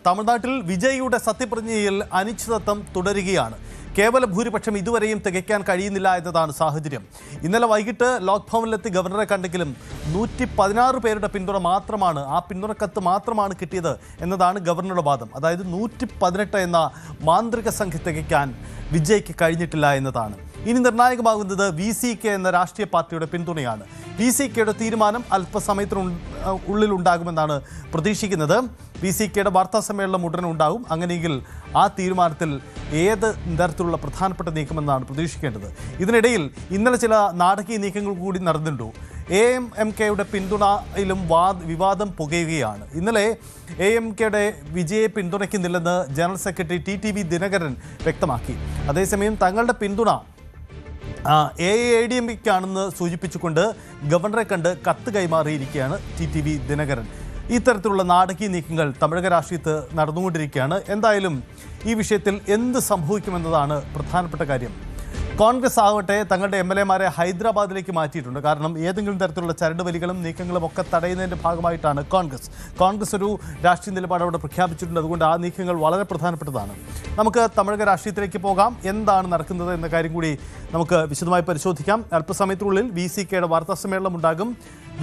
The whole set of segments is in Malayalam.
തമിഴ്നാട്ടിൽ വിജയിയുടെ സത്യപ്രതിജ്ഞയിൽ അനിശ്ചിതത്വം തുടരുകയാണ്. കേവല ഭൂരിപക്ഷം ഇതുവരെയും തികയ്ക്കാൻ കഴിയുന്നില്ല എന്നതാണ് സാഹചര്യം. ഇന്നലെ വൈകിട്ട് ലോക് ഭവനിലെത്തി ഗവർണറെ കണ്ടെങ്കിലും 116 പേരുടെ പിന്തുണ മാത്രമാണ്, ആ പിന്തുണക്കത്ത് മാത്രമാണ് കിട്ടിയത് എന്നതാണ് ഗവർണറുടെ വാദം. അതായത് 118 എന്ന മാന്ത്രിക സംഖ്യ തികയ്ക്കാൻ വിജയ്ക്ക് കഴിഞ്ഞിട്ടില്ല എന്നതാണ്. ഇനി നിർണായകമാകുന്നത് VCK എന്ന രാഷ്ട്രീയ പാർട്ടിയുടെ പിന്തുണയാണ്. VCKയുടെ തീരുമാനം അല്പസമയത്തിനുള്ളിൽ ഉണ്ടാകുമെന്നാണ് പ്രതീക്ഷിക്കുന്നത്. VCKയുടെ വാർത്താ സമ്മേളനം ഉടനെ ഉണ്ടാകും. അങ്ങനെയെങ്കിൽ ആ തീരുമാനത്തിൽ ഏത് തരത്തിലുള്ള പ്രധാനപ്പെട്ട നീക്കമെന്നാണ് പ്രതീക്ഷിക്കേണ്ടത്. ഇതിനിടയിൽ ഇന്നലെ ചില നാടകീയ നീക്കങ്ങൾ കൂടി നടന്നിട്ടുണ്ട്. AMMKയുടെ പിന്തുണയിലും വിവാദം പുകയുകയാണ്. ഇന്നലെ AMKയുടെ വിജയെ പിന്തുണയ്ക്കുന്നില്ലെന്ന് ജനറൽ സെക്രട്ടറി TTV ദിനകരൻ വ്യക്തമാക്കി. അതേസമയം തങ്ങളുടെ പിന്തുണ AADMKയാണെന്ന് സൂചിപ്പിച്ചുകൊണ്ട് ഗവർണറെ കണ്ട് കത്ത് കൈമാറിയിരിക്കുകയാണ് TTV ദിനകരൻ. ഇത്തരത്തിലുള്ള നാടകീയ നീക്കങ്ങൾ തമിഴക രാഷ്ട്രീയത്ത് നടന്നുകൊണ്ടിരിക്കുകയാണ്. എന്തായാലും ഈ വിഷയത്തിൽ എന്ത് സംഭവിക്കുമെന്നതാണ് പ്രധാനപ്പെട്ട കാര്യം. കോൺഗ്രസ് ആവട്ടെ തങ്ങളുടെ MLAമാരെ ഹൈദരാബാദിലേക്ക് മാറ്റിയിട്ടുണ്ട്. കാരണം ഏതെങ്കിലും തരത്തിലുള്ള ചരടുവലികളും നീക്കങ്ങളും ഒക്കെ തടയുന്നതിൻ്റെ ഭാഗമായിട്ടാണ് കോൺഗ്രസ് ഒരു രാഷ്ട്രീയ നിലപാട് അവിടെ പ്രഖ്യാപിച്ചിട്ടുണ്ട്. അതുകൊണ്ട് ആ നീക്കങ്ങൾ വളരെ പ്രധാനപ്പെട്ടതാണ്. നമുക്ക് തമിഴക രാഷ്ട്രീയത്തിലേക്ക് പോകാം. എന്താണ് നടക്കുന്നത് എന്ന കാര്യം കൂടി നമുക്ക് വിശദമായി പരിശോധിക്കാം. അല്പസമയത്തിനുള്ളിൽ VCKയുടെ വാർത്താ സമ്മേളനം ഉണ്ടാകും.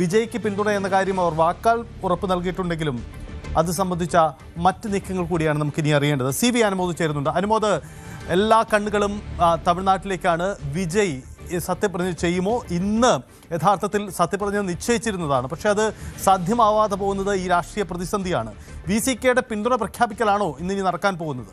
വിജയ്ക്ക് പിന്തുണ എന്ന കാര്യം അവർ വാക്കാൽ ഉറപ്പ് നൽകിയിട്ടുണ്ടെങ്കിലും അത് സംബന്ധിച്ച മറ്റ് നീക്കങ്ങൾ കൂടിയാണ് നമുക്കിനി അറിയേണ്ടത്. CV അനുമോദ് ചേരുന്നുണ്ട്. അനുമോദ്, എല്ലാ കണ്ണുകളും തമിഴ്നാട്ടിലേക്കാണ്. വിജയ് സത്യപ്രതിജ്ഞ ചെയ്യുമോ? ഇന്ന് യഥാർത്ഥത്തിൽ സത്യപ്രതിജ്ഞ നിശ്ചയിച്ചിരുന്നതാണ്, പക്ഷേ അത് സാധ്യമാവാതെ പോകുന്നത് ഈ രാഷ്ട്രീയ പ്രതിസന്ധിയാണ്. VCKയുടെ പിന്തുണ പ്രഖ്യാപിക്കലാണോ ഇന്നിനി നടക്കാൻ പോകുന്നത്?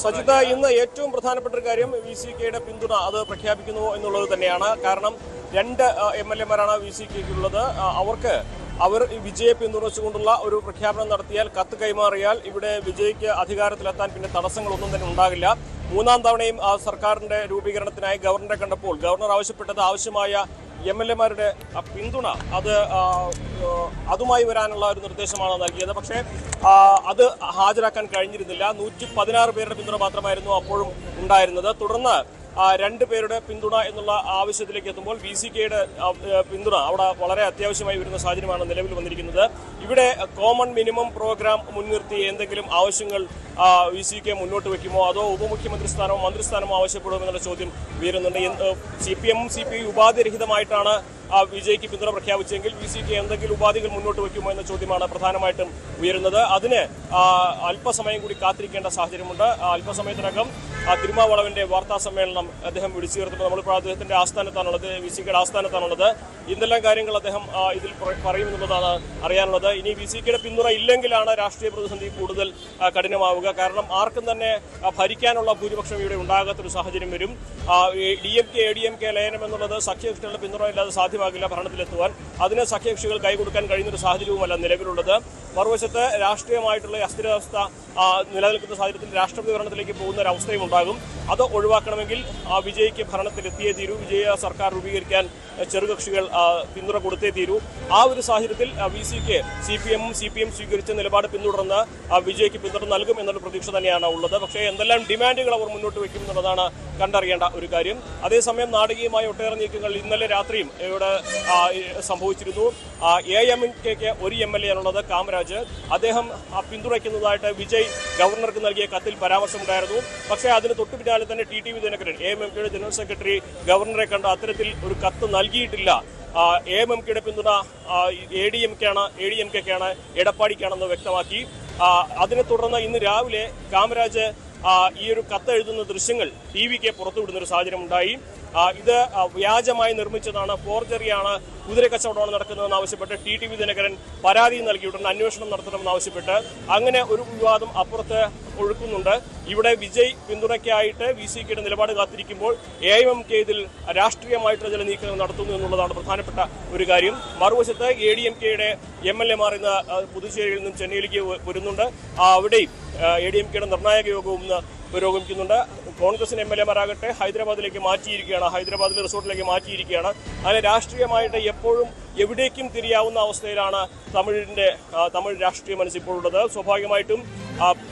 സജിത, ഇന്ന് ഏറ്റവും പ്രധാനപ്പെട്ട ഒരു കാര്യം VCKയുടെ പിന്തുണ അത് പ്രഖ്യാപിക്കുന്നു എന്നുള്ളത് തന്നെയാണ്. കാരണം 2 MLAമാരാണ് VCKയ്ക്കുള്ളത്. അവർ വിജയെ പിന്തുണച്ചുകൊണ്ടുള്ള ഒരു പ്രഖ്യാപനം നടത്തിയാൽ, കത്ത് കൈമാറിയാൽ ഇവിടെ വിജയ്ക്ക് അധികാരത്തിലെത്താൻ പിന്നെ തടസ്സങ്ങളൊന്നും തന്നെ ഉണ്ടാകില്ല. 3ാം തവണയും സർക്കാരിന്റെ രൂപീകരണത്തിനായി ഗവർണറെ കണ്ടപ്പോൾ ഗവർണർ ആവശ്യപ്പെട്ടത് ആവശ്യമായ MLAമാരുടെ പിന്തുണ അതുമായി വരാനുള്ള ഒരു നിർദ്ദേശമാണ് നൽകിയത്. പക്ഷേ അത് ഹാജരാക്കാൻ കഴിഞ്ഞിരുന്നില്ല. 116 പേരുടെ പിന്തുണ മാത്രമായിരുന്നു അപ്പോഴും ഉണ്ടായിരുന്നത്. തുടർന്ന് 2 പേരുടെ പിന്തുണ എന്നുള്ള ആവശ്യത്തിലേക്ക് എത്തുമ്പോൾ VCKയുടെ പിന്തുണ അവിടെ വളരെ അത്യാവശ്യമായി വരുന്ന സാഹചര്യമാണ് നിലവിൽ വന്നിരിക്കുന്നത്. ഇവിടെ കോമൺ മിനിമം പ്രോഗ്രാം മുൻനിർത്തി എന്തെങ്കിലും ആവശ്യങ്ങൾ VCK മുന്നോട്ട് വയ്ക്കുമോ, അതോ ഉപമുഖ്യമന്ത്രി സ്ഥാനമോ മന്ത്രിസ്ഥാനമോ ആവശ്യപ്പെടുമെന്നുള്ള ചോദ്യം ഉയരുന്നുണ്ട്. CPM-ഉം CPI ഉപാധിരഹിതമായിട്ടാണ് വിജയ്ക്ക് പിന്തുണ പ്രഖ്യാപിച്ചെങ്കിൽ VCK എന്തെങ്കിലും ഉപാധികൾ മുന്നോട്ട് വയ്ക്കുമോ എന്ന ചോദ്യമാണ് പ്രധാനമായിട്ടും ഉയരുന്നത്. അതിന് അല്പസമയം കൂടി കാത്തിരിക്കേണ്ട സാഹചര്യമുണ്ട്. അല്പസമയത്തിനകം തിരുമാവളവന്റെ വാർത്താ സമ്മേളനം അദ്ദേഹം വിളിച്ചു ചേർത്തിട്ടുണ്ട്. നമ്മളിപ്പോൾ അദ്ദേഹത്തിന്റെ ആസ്ഥാനത്താണുള്ളത്, VCKയുടെ ആസ്ഥാനത്താണുള്ളത്. എന്തെല്ലാം കാര്യങ്ങൾ അദ്ദേഹം ഇതിൽ പറയുമെന്നുള്ളതാണ് അറിയാനുള്ളത്. ഇനി VCKയുടെ പിന്തുണ ഇല്ലെങ്കിലാണ് രാഷ്ട്രീയ പ്രതിസന്ധി കൂടുതൽ കഠിനമാവുക. കാരണം ആർക്കും തന്നെ ഭരിക്കാനുള്ള ഭൂരിപക്ഷം ഇവിടെ ഉണ്ടാകാത്തൊരു സാഹചര്യം വരും. DMK ADMK ലയനം എന്നുള്ളത് സഖ്യകക്ഷികളുടെ പിന്തുണ ഇല്ലാതെ സാധ്യമാകില്ല ഭരണത്തിലെത്തുവാൻ. അതിന് സഖ്യകക്ഷികൾ കൈകൊടുക്കാൻ കഴിയുന്നൊരു സാഹചര്യവുമല്ല നിലവിലുള്ളത്. മറുവശത്ത് രാഷ്ട്രീയമായിട്ടുള്ള അസ്ഥിരാവസ്ഥ നിലനിൽക്കുന്ന സാഹചര്യത്തിൽ രാഷ്ട്രപതി ഭരണത്തിലേക്ക് പോകുന്ന ഒരു അവസ്ഥയും ഉണ്ടാകും. അത് ഒഴിവാക്കണമെങ്കിൽ വിജയ്ക്ക് ഭരണത്തിലെത്തിയേ തീരൂ. വിജയ സർക്കാർ രൂപീകരിക്കാൻ ചെറുകക്ഷികൾ പിന്തുണ കൊടുത്തേ തീരൂ. ആ ഒരു സാഹചര്യത്തിൽ VCK CPM-ഉം CPM സ്വീകരിച്ച നിലപാട് പിന്തുടർന്ന് വിജയ്ക്ക് പിന്തുണ നൽകും എന്നുള്ള പ്രതീക്ഷ തന്നെയാണ് ഉള്ളത്. പക്ഷേ എന്തെല്ലാം ഡിമാൻഡുകൾ അവർ മുന്നോട്ട് വയ്ക്കും എന്നുള്ളതാണ് കണ്ടറിയേണ്ട ഒരു കാര്യം. അതേസമയം നാടകീയമായ ഒട്ടേറെ നീക്കങ്ങൾ ഇന്നലെ രാത്രിയും ഇവിടെ സംഭവിച്ചിരുന്നു. AMMKയ്ക്ക് ഒരു MLA ആണുള്ളത്, കാമരാജ്. അദ്ദേഹം പിന്തുണയ്ക്കുന്നതായിട്ട് വിജയ് ഗവർണർക്ക് നൽകിയ കത്തിൽ പരാമർശമുണ്ടായിരുന്നു. പക്ഷേ അതിന് തൊട്ടു പിന്നാലെ തന്നെ TTV ദിനകരൻ AMMKയുടെ ജനറൽ സെക്രട്ടറി ഗവർണറെ കണ്ട് അത്തരത്തിൽ ഒരു കത്ത് നൽകിയിട്ടില്ല. AMMKയുടെ പിന്തുണ ADMKയ്ക്കാണ്, എടപ്പാടിക്കാണെന്ന് വ്യക്തമാക്കി. അതിനെ തുടർന്ന് ഇന്ന് രാവിലെ കാമരാജ് ഈ ഒരു കത്ത് എഴുതുന്ന ദൃശ്യങ്ങൾ TVക്ക് പുറത്തുവിടുന്നൊരു സാഹചര്യം ഉണ്ടായി. ഇത് വ്യാജമായി നിർമ്മിച്ചതാണ്, ഫോർജറിയാണ്, കുതിരക്കച്ചവടമാണ് നടക്കുന്നതെന്ന് ആവശ്യപ്പെട്ട് TTV ദിനകരൻ പരാതി നൽകിയിട്ടുണ്ട്. അന്വേഷണം നടത്തണമെന്നാവശ്യപ്പെട്ട് അങ്ങനെ ഒരു വിവാദം അപ്പുറത്ത് ഒഴുക്കുന്നുണ്ട്. ഇവിടെ വിജയ് പിന്തുണയ്ക്കായിട്ട് VCKയുടെ നിലപാട് കാത്തിരിക്കുമ്പോൾ AMMK ഇതിൽ രാഷ്ട്രീയമായിട്ടുള്ള ചില നീക്കങ്ങൾ നടത്തുന്നു എന്നുള്ളതാണ് പ്രധാനപ്പെട്ട ഒരു കാര്യം. മറുവശത്ത് ADMKയുടെ MLAമാർ ഇന്ന് പുതുച്ചേരിയിൽ നിന്നും ചെന്നൈയിലേക്ക് വരുന്നുണ്ട്. അവിടെയും ADMKയുടെ നിർണായക യോഗവും പുരോഗമിക്കുന്നുണ്ട്. കോൺഗ്രസിന് MLAമാരാകട്ടെ ഹൈദരാബാദിലേക്ക് മാറ്റിയിരിക്കുകയാണ്, ഹൈദരാബാദിലെ റിസോർട്ടിലേക്ക് മാറ്റിയിരിക്കുകയാണ്. അങ്ങനെ രാഷ്ട്രീയമായിട്ട് എപ്പോഴും എവിടേക്കും തിരിയാവുന്ന അവസ്ഥയിലാണ് തമിഴ് രാഷ്ട്രീയ മനസ്സിപ്പോഴുള്ളത്. സ്വാഭാവികമായിട്ടും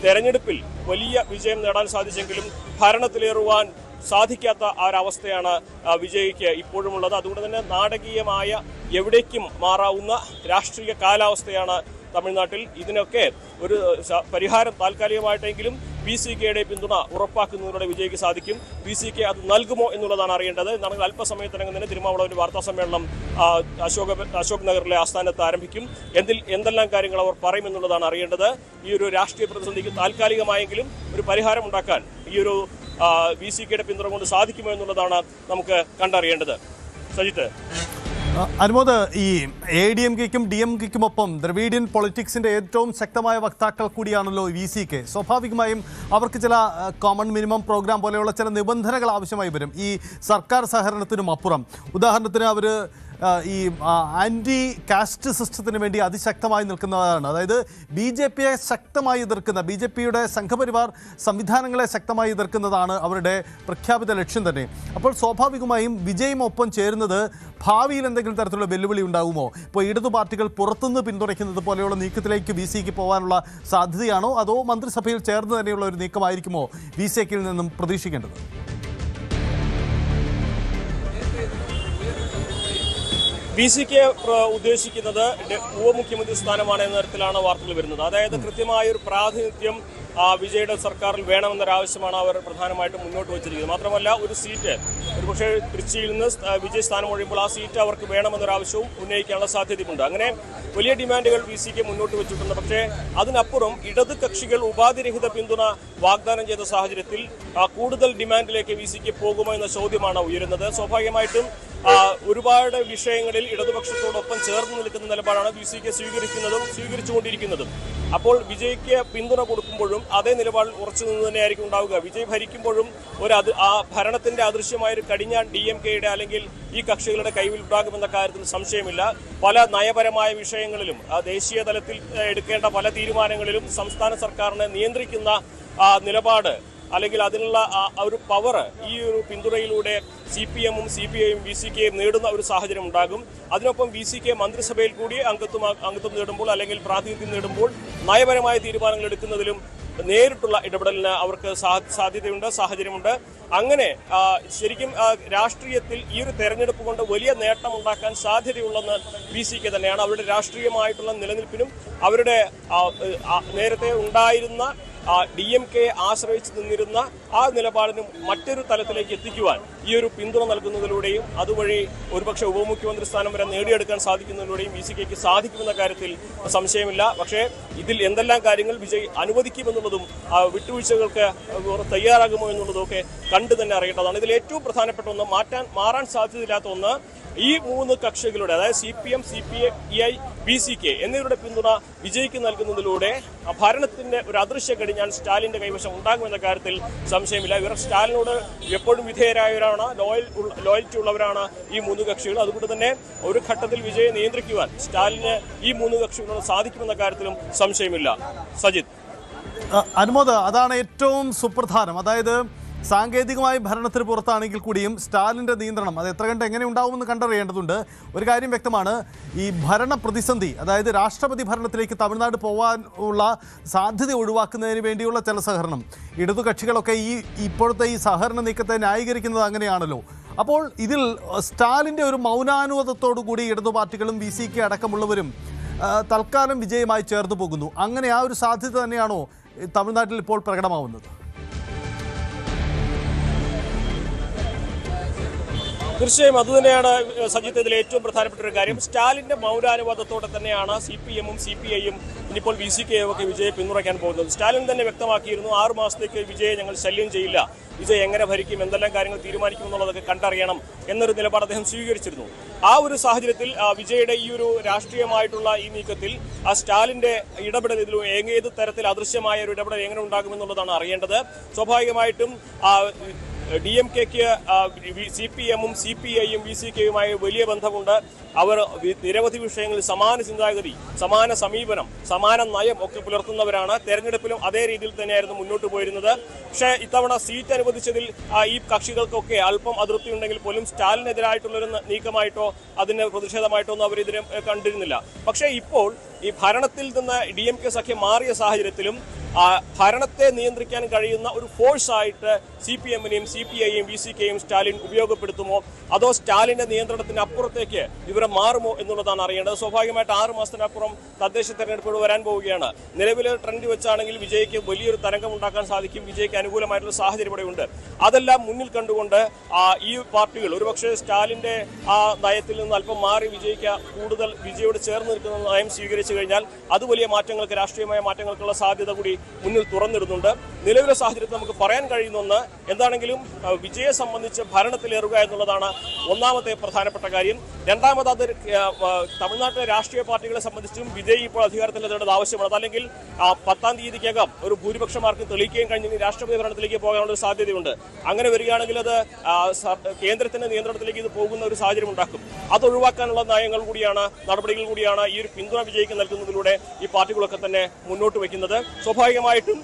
തെരഞ്ഞെടുപ്പിൽ വലിയ വിജയം നേടാൻ സാധിച്ചെങ്കിലും ഭരണത്തിലേറുവാൻ സാധിക്കാത്ത ആ ഒരവസ്ഥയാണ് വിജയ്ക്ക് ഇപ്പോഴുമുള്ളത്. അതുകൊണ്ട് തന്നെ നാടകീയമായ എവിടേക്കും മാറാവുന്ന രാഷ്ട്രീയ കാലാവസ്ഥയാണ് തമിഴ്നാട്ടിൽ. ഇതിനൊക്കെ ഒരു പരിഹാരം താൽക്കാലികമായിട്ടെങ്കിലും VCKയുടെ പിന്തുണ ഉറപ്പാക്കുന്നതിലൂടെ വിജയ്ക്ക് സാധിക്കും. VCK അത് നൽകുമോ എന്നുള്ളതാണ് അറിയേണ്ടത്. എന്നാണെങ്കിൽ അല്പസമയത്തിനകം തന്നെ തിരുമാവളവന്റെ വാർത്താ സമ്മേളനം അശോക് നഗറിലെ ആസ്ഥാനത്ത് ആരംഭിക്കും. എന്തെല്ലാം കാര്യങ്ങൾ അവർ പറയുമെന്നുള്ളതാണ് അറിയേണ്ടത്. ഈ ഒരു രാഷ്ട്രീയ പ്രതിസന്ധിക്ക് താൽക്കാലികമായെങ്കിലും ഒരു പരിഹാരം ഉണ്ടാക്കാൻ ഈ ഒരു VCKയുടെ പിന്തുണ കൊണ്ട് സാധിക്കുമോ എന്നുള്ളതാണ് നമുക്ക് കണ്ടറിയേണ്ടത്. സജിത്ത്. അനുമോദ്, ഈ ADMKയ്ക്കും DMKയ്ക്കും ഒപ്പം ദ്രവീഡിയൻ പൊളിറ്റിക്സിന്റെ ഏറ്റവും ശക്തമായ വക്താക്കൾ കൂടിയാണല്ലോ VCK. സ്വാഭാവികമായും അവർക്ക് ചില കോമൺ മിനിമം പ്രോഗ്രാം പോലെയുള്ള ചില നിബന്ധനകൾ ആവശ്യമായി വരും ഈ സർക്കാർ സഹകരണത്തിനും അപ്പുറം. ഉദാഹരണത്തിന് അവർ ഈ ആൻറ്റി കാസ്റ്റ് സിസ്റ്റത്തിന് വേണ്ടി അതിശക്തമായി നിൽക്കുന്നതാണ്. അതായത് BJPയെ ശക്തമായി എതിർക്കുന്ന, BJPയുടെ സംഘപരിവാർ സംവിധാനങ്ങളെ ശക്തമായി എതിർക്കുന്നതാണ് അവരുടെ പ്രഖ്യാപിത ലക്ഷ്യം തന്നെ. അപ്പോൾ സ്വാഭാവികമായും വിജയും ഒപ്പം ചേരുന്നത് ഭാവിയിൽ എന്തെങ്കിലും തരത്തിലുള്ള വെല്ലുവിളി ഉണ്ടാകുമോ? ഇപ്പോൾ ഇടതു പാർട്ടികൾ പുറത്തുനിന്ന് പിന്തുണയ്ക്കുന്നത് പോലെയുള്ള നീക്കത്തിലേക്ക് VCക്ക് പോകാനുള്ള സാധ്യതയാണോ, അതോ മന്ത്രിസഭയിൽ ചേർന്ന് തന്നെയുള്ള ഒരു നീക്കമായിരിക്കുമോ VCക്കിൽ നിന്നും പ്രതീക്ഷിക്കേണ്ടത്? VCK ഉദ്ദേശിക്കുന്നത് ഉപമുഖ്യമന്ത്രി സ്ഥാനമാണ് എന്ന തരത്തിലാണ് വാർത്തകൾ വരുന്നത്. അതായത് കൃത്യമായ ഒരു പ്രാതിനിധ്യം വിജയുടെ സർക്കാരിൽ വേണമെന്നൊരാവശ്യമാണ് അവർ പ്രധാനമായിട്ടും മുന്നോട്ട് വച്ചിരിക്കുന്നത്. മാത്രമല്ല ഒരു സീറ്റ് ഒരുപക്ഷെ തൃച്ചിയിൽ നിന്ന് വിജയ് സ്ഥാനം ഒഴിയുമ്പോൾ ആ സീറ്റ് അവർക്ക് വേണമെന്നൊരാവശ്യവും ഉന്നയിക്കാനുള്ള സാധ്യതയുണ്ട്. അങ്ങനെ വലിയ ഡിമാൻഡുകൾ VCK മുന്നോട്ട് വെച്ചിട്ടുണ്ട്. പക്ഷേ അതിനപ്പുറം ഇടത് കക്ഷികൾ ഉപാധിരഹിത പിന്തുണ വാഗ്ദാനം ചെയ്ത സാഹചര്യത്തിൽ കൂടുതൽ ഡിമാൻഡിലേക്ക് VCK പോകുമോ എന്ന ചോദ്യമാണ് ഉയരുന്നത്. സ്വാഭാവികമായിട്ടും ഒരുപാട് വിഷയങ്ങളിൽ ഇടതുപക്ഷത്തോടൊപ്പം ചേർന്ന് നിൽക്കുന്ന നിലപാടാണ് VCK സ്വീകരിച്ചുകൊണ്ടിരിക്കുന്നതും. അപ്പോൾ വിജയ്ക്ക് പിന്തുണ കൊടുക്കുമ്പോഴും അതേ നിലപാടിൽ ഉറച്ചു നിന്ന് തന്നെയായിരിക്കും ഉണ്ടാവുക. വിജയ് ഭരിക്കുമ്പോഴും ആ ഭരണത്തിന്റെ അദൃശ്യമായൊരു കടിഞ്ഞാൺ DMKയുടെ അല്ലെങ്കിൽ ഈ കക്ഷികളുടെ കൈവിൽ ഉണ്ടാകുമെന്ന കാര്യത്തിൽ സംശയമില്ല. പല നയപരമായ വിഷയങ്ങളിലും ദേശീയ തലത്തിൽ എടുക്കേണ്ട പല തീരുമാനങ്ങളിലും സംസ്ഥാന സർക്കാരിനെ നിയന്ത്രിക്കുന്ന നിലപാട് അല്ലെങ്കിൽ അതിനുള്ള ഒരു പവർ ഈ ഒരു പിന്തുണയിലൂടെ CPMഉം CPIയും VCKയും നേടുന്ന ഒരു സാഹചര്യം ഉണ്ടാകും. അതിനൊപ്പം VCK മന്ത്രിസഭയിൽ കൂടി അംഗത്വം നേടുമ്പോൾ അല്ലെങ്കിൽ പ്രാതിനിധ്യം നേടുമ്പോൾ നയപരമായ തീരുമാനങ്ങൾ എടുക്കുന്നതിലും നേരിട്ടുള്ള ഇടപെടലിന് അവർക്ക് സാഹചര്യമുണ്ട്. അങ്ങനെ ശരിക്കും രാഷ്ട്രീയത്തിൽ ഈ ഒരു തെരഞ്ഞെടുപ്പ് കൊണ്ട് വലിയ നേട്ടം ഉണ്ടാക്കാൻ സാധ്യതയുള്ളെന്ന് VCK തന്നെയാണ്. അവരുടെ രാഷ്ട്രീയമായിട്ടുള്ള നിലനിൽപ്പിനും അവരുടെ നേരത്തെ ഉണ്ടായിരുന്ന DMKയെ ആശ്രയിച്ച് നിന്നിരുന്ന ആ നിലപാടിനും മറ്റൊരു തലത്തിലേക്ക് എത്തിക്കുവാൻ ഈ ഒരു പിന്തുണ നൽകുന്നതിലൂടെയും അതുവഴി ഒരുപക്ഷെ ഉപമുഖ്യമന്ത്രി സ്ഥാനം വരെ നേടിയെടുക്കാൻ സാധിക്കുന്നതിലൂടെയും VCKയ്ക്ക് സാധിക്കുമെന്ന കാര്യത്തിൽ സംശയമില്ല. പക്ഷേ ഇതിൽ എന്തെല്ലാം കാര്യങ്ങൾ വിജയ് അനുവദിക്കുമെന്നുള്ളതും വിട്ടുവീഴ്ചകൾക്ക് തയ്യാറാകുമോ എന്നുള്ളതും ഒക്കെ കണ്ടു തന്നെ അറിയേണ്ടതാണ്. ഇതിൽ ഏറ്റവും പ്രധാനപ്പെട്ട ഒന്ന്, മാറാൻ സാധ്യതയില്ലാത്ത ഒന്ന്, ഈ മൂന്ന് കക്ഷികളുടെ അതായത് CPM, CPI, VCK എന്നിവരുടെ പിന്തുണ വിജയ്ക്ക് നൽകുന്നതിലൂടെ ഭരണത്തിന്റെ ഒരു അദൃശ്യ കടിഞ്ഞാൻ സ്റ്റാലിന്റെ കൈവശം ഉണ്ടാകുമെന്ന കാര്യത്തിൽ സംശയമില്ല. ഇവർ സ്റ്റാലിനോട് എപ്പോഴും വിധേയരായവരാണ്, ലോയൽറ്റി ഉള്ളവരാണ് ഈ മൂന്ന് കക്ഷികൾ. അതുകൊണ്ട് തന്നെ ഒരു ഘട്ടത്തിൽ വിജയെ നിയന്ത്രിക്കുവാൻ സ്റ്റാലിന് ഈ മൂന്ന് കക്ഷികളോട് സാധിക്കുമെന്ന കാര്യത്തിലും സംശയമില്ല. സജിത്ത്. അനുമോദ്, അതാണ് ഏറ്റവും സുപ്രധാനം. അതായത് സാങ്കേതികമായി ഭരണത്തിന് പുറത്താണെങ്കിൽ കൂടിയും സ്റ്റാലിൻ്റെ നിയന്ത്രണം അത് എത്ര കണ്ട് എങ്ങനെ ഉണ്ടാവുമെന്ന് കണ്ടറിയേണ്ടതുണ്ട്. ഒരു കാര്യം വ്യക്തമാണ്, ഈ ഭരണ പ്രതിസന്ധി, അതായത് രാഷ്ട്രപതി ഭരണത്തിലേക്ക് തമിഴ്നാട് പോകാനുള്ള സാധ്യത ഒഴിവാക്കുന്നതിന് വേണ്ടിയുള്ള ചില സഹകരണം, ഇടതു കക്ഷികളൊക്കെ ഇപ്പോഴത്തെ ഈ സഹകരണ നീക്കത്തെ ന്യായീകരിക്കുന്നത് അങ്ങനെയാണല്ലോ. അപ്പോൾ ഇതിൽ സ്റ്റാലിൻ്റെ ഒരു മൗനാനുവാദത്തോടു കൂടി ഇടതു പാർട്ടികളും VCK അടക്കമുള്ളവരും തൽക്കാലം വിജയമായി ചേർന്ന് പോകുന്നു. അങ്ങനെ ആ ഒരു സാധ്യത തന്നെയാണോ തമിഴ്നാട്ടിൽ ഇപ്പോൾ പ്രകടമാവുന്നത്? തീർച്ചയായും അതുതന്നെയാണ് സജിത്ത് ഇതിൽ ഏറ്റവും പ്രധാനപ്പെട്ട ഒരു കാര്യം. സ്റ്റാലിന്റെ മൗനാനുവാദത്തോടെ തന്നെയാണ് CPMഉം CPIയും ഇനിയിപ്പോൾ VCKയും ഒക്കെ വിജയെ പിന്തുണയ്ക്കാൻ പോകുന്നത്. സ്റ്റാലിൻ തന്നെ വ്യക്തമാക്കിയിരുന്നു 6 മാസത്തേക്ക് വിജയെ ഞങ്ങൾ ശല്യം ചെയ്യില്ല, വിജയ് എങ്ങനെ ഭരിക്കും, എന്തെല്ലാം കാര്യങ്ങൾ തീരുമാനിക്കും എന്നുള്ളതൊക്കെ കണ്ടറിയണം എന്നൊരു നിലപാട് അദ്ദേഹം സ്വീകരിച്ചിരുന്നു. ആ ഒരു സാഹചര്യത്തിൽ വിജയുടെ ഈ ഒരു രാഷ്ട്രീയമായിട്ടുള്ള ഈ നീക്കത്തിൽ സ്റ്റാലിന്റെ ഇടപെടൽ ഇതിൽ ഏത് തരത്തിൽ അദൃശ്യമായ ഒരു ഇടപെടൽ എങ്ങനെ ഉണ്ടാകുമെന്നുള്ളതാണ് അറിയേണ്ടത്. സ്വാഭാവികമായിട്ടും DMKയ്ക്ക് CPMഉം CPIയും VCKയുമായി വലിയ ബന്ധമുണ്ട്. അവർ നിരവധി വിഷയങ്ങളിൽ സമാന ചിന്താഗതി, സമാന സമീപനം, സമാന നയം ഒക്കെ പുലർത്തുന്നവരാണ്. തെരഞ്ഞെടുപ്പിലും അതേ രീതിയിൽ തന്നെയായിരുന്നു മുന്നോട്ട് പോയിരുന്നത്. പക്ഷേ ഇത്തവണ സീറ്റ് അനുവദിച്ചതിൽ ഈ കക്ഷികൾക്കൊക്കെ അല്പം അതൃപ്തി ഉണ്ടെങ്കിൽ പോലും സ്റ്റാലിനെതിരായിട്ടുള്ളൊരു നീക്കമായിട്ടോ അതിന് പ്രതിഷേധമായിട്ടോ ഒന്നും അവരിതിനെ കണ്ടിരുന്നില്ല. പക്ഷേ ഇപ്പോൾ ഈ ഭരണത്തിൽ നിന്ന് DMK സഖ്യം മാറിയ സാഹചര്യത്തിലും ഭരണത്തെ നിയന്ത്രിക്കാൻ കഴിയുന്ന ഒരു ഫോഴ്സായിട്ട് CPM-നെയും CPI-യെയും VCK-യും സ്റ്റാലിൻ ഉപയോഗപ്പെടുത്തുമോ, അതോ സ്റ്റാലിന്റെ നിയന്ത്രണത്തിന് അപ്പുറത്തേക്ക് ഇവരെ മാറുമോ എന്നുള്ളതാണ് അറിയേണ്ടത്. സ്വാഭാവികമായിട്ട് 6 മാസത്തിനപ്പുറം തദ്ദേശ തെരഞ്ഞെടുപ്പുകൾ വരാൻ പോവുകയാണ്. നിലവിലെ ട്രെൻഡ് വെച്ചാണെങ്കിൽ വിജയ്ക്ക് വലിയൊരു തരംഗം ഉണ്ടാക്കാൻ സാധിക്കും. വിജയ്ക്ക് അനുകൂലമായിട്ടുള്ള സാഹചര്യം ഇവിടെ ഉണ്ട്. അതെല്ലാം മുന്നിൽ കണ്ടുകൊണ്ട് ഈ പാർട്ടികൾ ഒരുപക്ഷെ സ്റ്റാലിന്റെ നയത്തിൽ നിന്ന് അല്പം മാറി വിജയ്ക്ക് കൂടുതൽ വിജയോട് ചേർന്ന് നിൽക്കുന്ന നയം സ്വീകരിച്ചു കഴിഞ്ഞാൽ അത് വലിയ മാറ്റങ്ങൾക്ക്, രാഷ്ട്രീയമായ മാറ്റങ്ങൾക്കുള്ള സാധ്യത കൂടി മുന്നിൽ തുറന്നിടുന്നുണ്ട്. നിലവിലെ സാഹചര്യത്തിൽ നമുക്ക് പറയാൻ കഴിയുന്ന ഒന്ന് എന്താണെങ്കിലും വിജയെ സംബന്ധിച്ച് ഭരണത്തിലേറുക എന്നുള്ളതാണ് ഒന്നാമത്തെ പ്രധാനപ്പെട്ട കാര്യം. രണ്ടാമത് അത് തമിഴ്നാട്ടിലെ രാഷ്ട്രീയ പാർട്ടികളെ സംബന്ധിച്ചും വിജയ് ഇപ്പോൾ അധികാരത്തിലെത്തേണ്ടത് ആവശ്യമാണ്. അല്ലെങ്കിൽ 10-ാം തീയതിക്കകം ഒരു ഭൂരിപക്ഷമാർക്ക് തെളിയിക്കുകയും കഴിഞ്ഞ് രാഷ്ട്രപതി ഭരണത്തിലേക്ക് പോകാനുള്ള ഒരു സാധ്യതയുണ്ട്. അങ്ങനെ വരികയാണെങ്കിൽ അത് കേന്ദ്രത്തിന്റെ നിയന്ത്രണത്തിലേക്ക് ഇത് പോകുന്ന ഒരു സാഹചര്യം ഉണ്ടാക്കും. അത് ഒഴിവാക്കാനുള്ള നയങ്ങൾ കൂടിയാണ്, നടപടികൾ കൂടിയാണ് ഈ ഒരു പിന്തുണ വിജയ്ക്ക് നൽകുന്നതിലൂടെ ഈ പാർട്ടികളൊക്കെ തന്നെ മുന്നോട്ട് വയ്ക്കുന്നത്. സ്വാഭാവികമായിട്ടും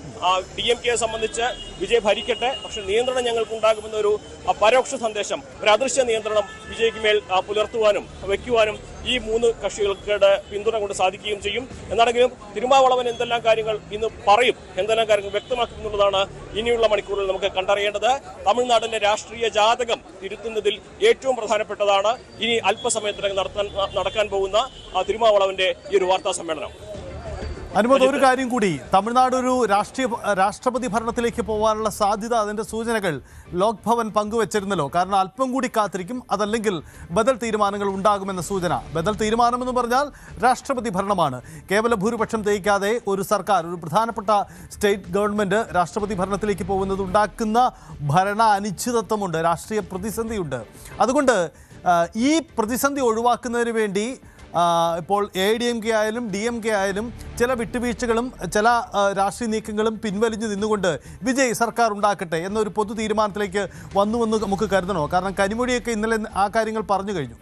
DMK-യെ സംബന്ധിച്ച് വിജയ് ഭരിക്കട്ടെ, പക്ഷെ നിയന്ത്രണം ഞങ്ങൾക്ക് ഉണ്ടാകുമെന്ന ഒരു പരോക്ഷ സന്ദേശം, ഒരു അദൃശ്യ നിയന്ത്രണം വിജയ്ക്ക് മേൽ പുലർത്തുവാനും വയ്ക്കുവാനും ഈ 3 കക്ഷികൾക്ക് പിന്തുണ കൊണ്ട് സാധിക്കുകയും ചെയ്യും. എന്നാണെങ്കിലും തിരുമാവളവൻ എന്തെല്ലാം കാര്യങ്ങൾ ഇന്ന് പറയും, എന്തെല്ലാം കാര്യങ്ങൾ വ്യക്തമാക്കും എന്നുള്ളതാണ് ഇനിയുള്ള മണിക്കൂറിൽ നമുക്ക് കണ്ടറിയേണ്ടത്. തമിഴ്നാടിന്റെ രാഷ്ട്രീയ ജാതകം തിരുത്തുന്നതിൽ ഏറ്റവും പ്രധാനപ്പെട്ടതാണ് ഇനി അല്പസമയത്തിനകം നടക്കാൻ പോകുന്ന തിരുമാവളവന്റെ ഈ ഒരു വാർത്താ സമ്മേളനം. അനുമോദ്, ഒരു കാര്യം കൂടി, തമിഴ്നാട് ഒരു രാഷ്ട്രപതി ഭരണത്തിലേക്ക് പോകാനുള്ള സാധ്യത, അതിൻ്റെ സൂചനകൾ ലോക് ഭവൻ പങ്കുവച്ചിരുന്നല്ലോ. കാരണം അല്പം കൂടി കാത്തിരിക്കും, അതല്ലെങ്കിൽ ബദൽ തീരുമാനങ്ങൾ ഉണ്ടാകുമെന്ന സൂചന. ബദൽ തീരുമാനമെന്ന് പറഞ്ഞാൽ രാഷ്ട്രപതി ഭരണമാണ്. കേവല ഭൂരിപക്ഷം തെളിയിക്കാതെ ഒരു സർക്കാർ, ഒരു പ്രധാനപ്പെട്ട സ്റ്റേറ്റ് ഗവൺമെൻറ് രാഷ്ട്രപതി ഭരണത്തിലേക്ക് പോകുന്നത് ഉണ്ടാക്കുന്ന ഭരണ അനിശ്ചിതത്വമുണ്ട്, രാഷ്ട്രീയ പ്രതിസന്ധിയുണ്ട്. അതുകൊണ്ട് ഈ പ്രതിസന്ധി ഒഴിവാക്കുന്നതിന് വേണ്ടി ഇപ്പോൾ ADMK ആയാലും DMK ആയാലും ചില വിട്ടുവീഴ്ചകളും ചില രാഷ്ട്രീയ നീക്കങ്ങളും പിൻവലിഞ്ഞു നിന്നുകൊണ്ട് വിജയ് സർക്കാർ ഉണ്ടാക്കട്ടെ എന്നൊരു പൊതു തീരുമാനത്തിലേക്ക് വന്നുവെന്ന് നമുക്ക് കരുതണോ? കാരണം കനിമൊഴിയൊക്കെ ഇന്നലെ ആ കാര്യങ്ങൾ പറഞ്ഞു കഴിഞ്ഞു.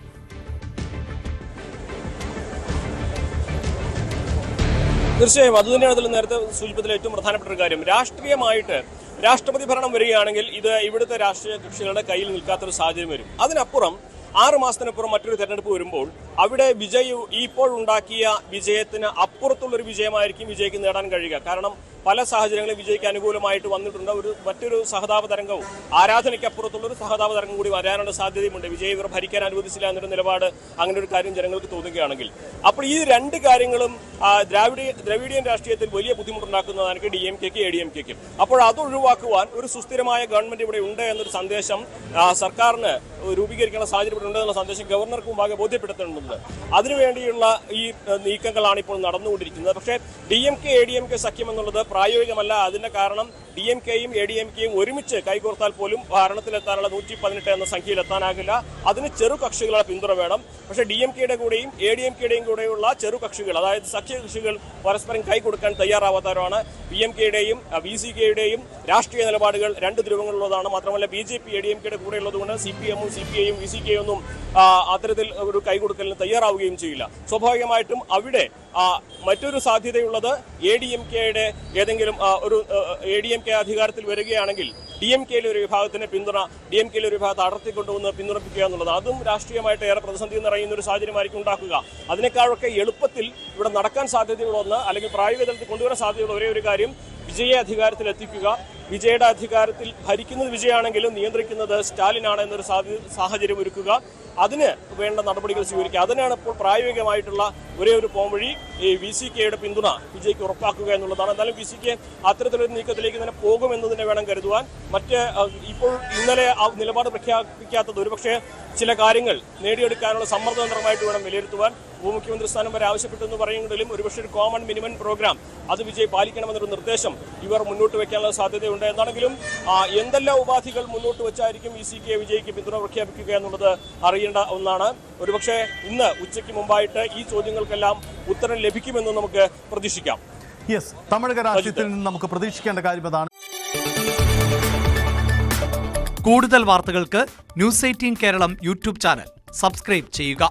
തീർച്ചയായും അതുതന്നെയാണ് ഇതിൽ നേരത്തെ സൂചിപ്പിച്ചതിൽ ഏറ്റവും പ്രധാനപ്പെട്ട ഒരു കാര്യം. രാഷ്ട്രീയമായിട്ട് രാഷ്ട്രപതി ഭരണം വരികയാണെങ്കിൽ ഇത് ഇവിടുത്തെ രാഷ്ട്രീയ കക്ഷികളുടെ കയ്യിൽ നിൽക്കാത്തൊരു സാഹചര്യം വരും. അതിനപ്പുറം 6 മാസത്തിനപ്പുറം മറ്റൊരു തെരഞ്ഞെടുപ്പ് വരുമ്പോൾ അവിടെ വിജയ് ഇപ്പോൾ ഉണ്ടാക്കിയ വിജയത്തിന് അപ്പുറത്തുള്ളൊരു വിജയമായിരിക്കും വിജയ്ക്ക് നേടാൻ കഴിയുക. കാരണം പല സാഹചര്യങ്ങളും വിജയ്ക്ക് അനുകൂലമായിട്ട് വന്നിട്ടുണ്ട്. മറ്റൊരു സഹതാപ തരംഗവും ആരാധനയ്ക്കപ്പുറത്തുള്ളൊരു സഹതാപ തരംഗം കൂടി വരാനുള്ള സാധ്യതയുമുണ്ട്. വിജയ് ഇവർ ഭരിക്കാൻ അനുവദിച്ചില്ല എന്നൊരു നിലപാട്, അങ്ങനെ ഒരു കാര്യം ജനങ്ങൾക്ക് തോന്നുകയാണെങ്കിൽ. അപ്പോൾ ഈ 2 കാര്യങ്ങളും ദ്രാവിഡിയൻ രാഷ്ട്രീയത്തിൽ വലിയ ബുദ്ധിമുട്ടുണ്ടാക്കുന്നതാണ് DMK-ക്കും ADMK-ക്കും. അപ്പോൾ അത് ഒഴിവാക്കുവാൻ ഒരു സുസ്ഥിരമായ ഗവൺമെന്റ് ഇവിടെ ഉണ്ട് എന്നൊരു സന്ദേശം സർക്കാരിന് രൂപീകരിക്കേണ്ട സാഹചര്യം ഇവിടെ ഉണ്ടെന്നുള്ള സന്ദേശം ഗവർണർക്ക് മുമ്പാകെ ബോധ്യപ്പെടുത്തേണ്ടതുണ്ട്. അതിനുവേണ്ടിയുള്ള ഈ നീക്കങ്ങളാണ് ഇപ്പോൾ നടന്നുകൊണ്ടിരിക്കുന്നത്. പക്ഷേ DMK ADMK സഖ്യം എന്നുള്ളത് പ്രായോഗികമല്ല. അതിന്റെ കാരണം DMK-യും ADMK-യും ഒരുമിച്ച് കൈകോർത്താൽ പോലും ഭരണത്തിലെത്താനുള്ള 118 എന്ന സംഖ്യയിൽ എത്താനാകില്ല. അതിന് ചെറു കക്ഷികളുടെ പിന്തുണ വേണം. പക്ഷേ DMK-യുടെ കൂടെയും ADMK-യുടെയും കൂടെയുള്ള ചെറു കക്ഷികൾ, അതായത് സഖ്യകക്ഷികൾ പരസ്പരം കൈകൊടുക്കാൻ തയ്യാറാവാത്തവരാണ്. PMK-യുടെയും VCK-യുടെയും രാഷ്ട്രീയ നിലപാടുകൾ 2 ധ്രുവങ്ങളുള്ളതാണ്. മാത്രമല്ല BJP ADMK-യുടെ കൂടെ ഉള്ളതുകൊണ്ട് CPM-ഉം CPI-യും VCK-യും ഒന്നും അത്തരത്തിൽ ഒരു കൈകൊടുക്കലിന് തയ്യാറാവുകയും ചെയ്യില്ല. സ്വാഭാവികമായിട്ടും അവിടെ മറ്റൊരു സാധ്യതയുള്ളത് ADMK-യുടെ ഏതെങ്കിലും ഒരു ADMK അധികാരത്തിൽ വരികയാണെങ്കിൽ DMK-യിലെ ഒരു വിഭാഗത്തിന്റെ പിന്തുണ DMK-യിലെ ഒരു വിഭാഗത്തെ അടർത്തിക്കൊണ്ടുവന്ന് പിന്തുണപ്പിക്കുക എന്നുള്ളത്, അതും രാഷ്ട്രീയമായിട്ട് ഏറെ പ്രതിസന്ധി നിറയുന്ന ഒരു സാഹചര്യമായിരിക്കും ഉണ്ടാക്കുക. അതിനേക്കാളൊക്കെ എളുപ്പത്തിൽ ഇവിടെ നടക്കാൻ സാധ്യതയുള്ളൊന്ന്, അല്ലെങ്കിൽ പ്രായോഗിക തലത്തിൽ കൊണ്ടുവരാൻ സാധ്യതയുള്ള ഒരേ ഒരു കാര്യം വിജയെ അധികാരത്തിൽ എത്തിക്കുക. വിജയുടെ അധികാരത്തിൽ ഭരിക്കുന്നത് വിജയാണെങ്കിലും നിയന്ത്രിക്കുന്നത് സ്റ്റാലിനാണ് എന്നൊരു സാഹചര്യം ഒരുക്കുക. അതിന് വേണ്ട നടപടികൾ സ്വീകരിക്കുക. അതിനാണ് ഇപ്പോൾ പ്രായോഗികമായിട്ടുള്ള ഒരേ ഒരു പോംവഴി ഈ VCK-യുടെ പിന്തുണ വിജയ്ക്ക് ഉറപ്പാക്കുക എന്നുള്ളതാണ്. എന്തായാലും VCK അത്തരത്തിലൊരു നീക്കത്തിലേക്ക് തന്നെ പോകുമെന്നതിനെ വേണം കരുതുവാൻ. ഇപ്പോൾ ഇന്നലെ നിലപാട് പ്രഖ്യാപിക്കാത്തത് ഒരുപക്ഷെ ചില കാര്യങ്ങൾ നേടിയെടുക്കാനുള്ള സമ്മർദ്ദതന്ത്രമായിട്ട് വേണം വിലയിരുത്തുവാൻ. ഉപമുഖ്യമന്ത്രി സ്ഥാനം വരെ ആവശ്യപ്പെട്ടെന്ന് പറയുമെങ്കിലും ഒരുപക്ഷെ ഒരു കോമൺ മിനിമം പ്രോഗ്രാം അത് വിജയ് പാലിക്കണമെന്നൊരു നിർദ്ദേശം ഇവർ മുന്നോട്ട് വയ്ക്കാനുള്ള സാധ്യതയുണ്ട്. എന്താണെങ്കിലും എന്തെല്ലാം ഉപാധികൾ മുന്നോട്ട് വെച്ചായിരിക്കും VCK വിജയ്ക്ക് പിന്തുണ പ്രഖ്യാപിക്കുക എന്നുള്ളത് അറിയേണ്ട ഒന്നാണ്. ഒരുപക്ഷെ ഇന്ന് ഉച്ചയ്ക്ക് മുമ്പായിട്ട് ഈ ചോദ്യങ്ങൾക്കെല്ലാം ഉത്തരം ലഭിക്കുമെന്ന് നമുക്ക് പ്രതീക്ഷിക്കാം. യെസ്, തമിഴക രാഷ്ട്രീയത്തിൽ നിന്ന് നമുക്ക് പ്രതീക്ഷിക്കേണ്ട കാര്യം അതാണ്. കൂടുതൽ വാർത്തകൾക്ക് News 18 കേരളം യൂട്യൂബ് ചാനൽ സബ്സ്ക്രൈബ് ചെയ്യുക.